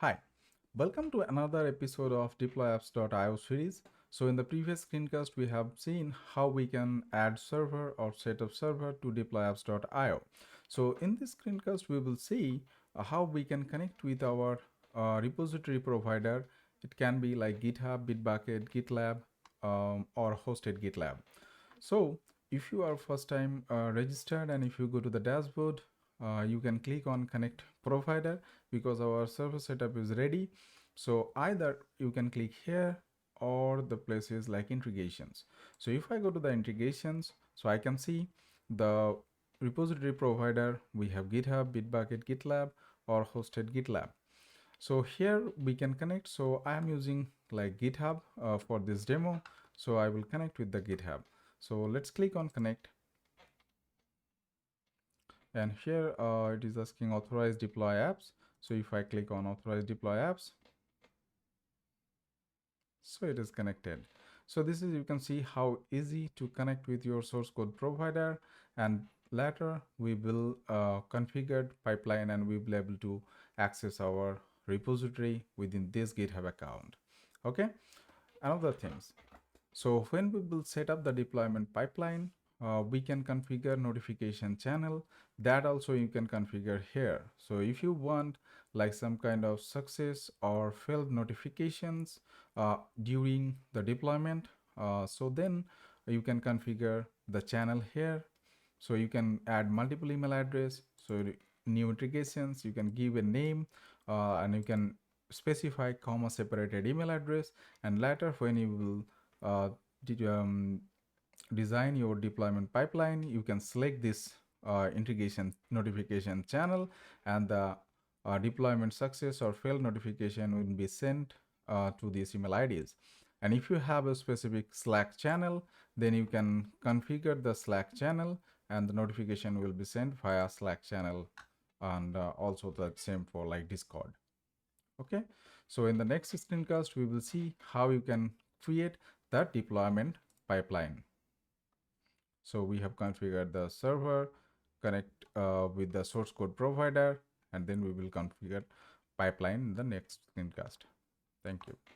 Hi, welcome to another episode of Deployapps.io series. So in the previous screencast, we have seen how we can add server or set up server to Deployapps.io. So in this screencast, we will see how we can connect with our repository provider. It can be like GitHub, Bitbucket, GitLab, or hosted GitLab. So if you are first time registered and if you go to the dashboard, you can click on connect provider because our server setup is ready. So either you can click here or the places like integrations. So if I go to the integrations, so I can see the repository provider. We have GitHub, Bitbucket, GitLab, or hosted GitLab. So here we can connect. So I am using like GitHub for this demo. So I will connect with the GitHub. So let's click on connect. And here it is asking authorize deploy apps. So if I click on authorize deploy apps, so it is connected. So this is, you can see how easy to connect with your source code provider, and later we will configure pipeline and we will be able to access our repository within this GitHub account. Okay, another things. So when we will set up the deployment pipeline, we can configure notification channel. That also you can configure here. So if you want like some kind of success or failed notifications during the deployment, so then you can configure the channel here. So you can add multiple email address. So new integrations, you can give a name and you can specify comma separated email address, and later when you will design your deployment pipeline, you can select this integration notification channel, and the deployment success or failed notification will be sent to these email IDs. And if you have a specific Slack channel, then you can configure the Slack channel and the notification will be sent via Slack channel, and also the same for like Discord. Okay, so in the next screencast, we will see how you can create that deployment pipeline. So we have configured the server, connect with the source code provider, and then we will configure pipeline in the next screencast. Thank you.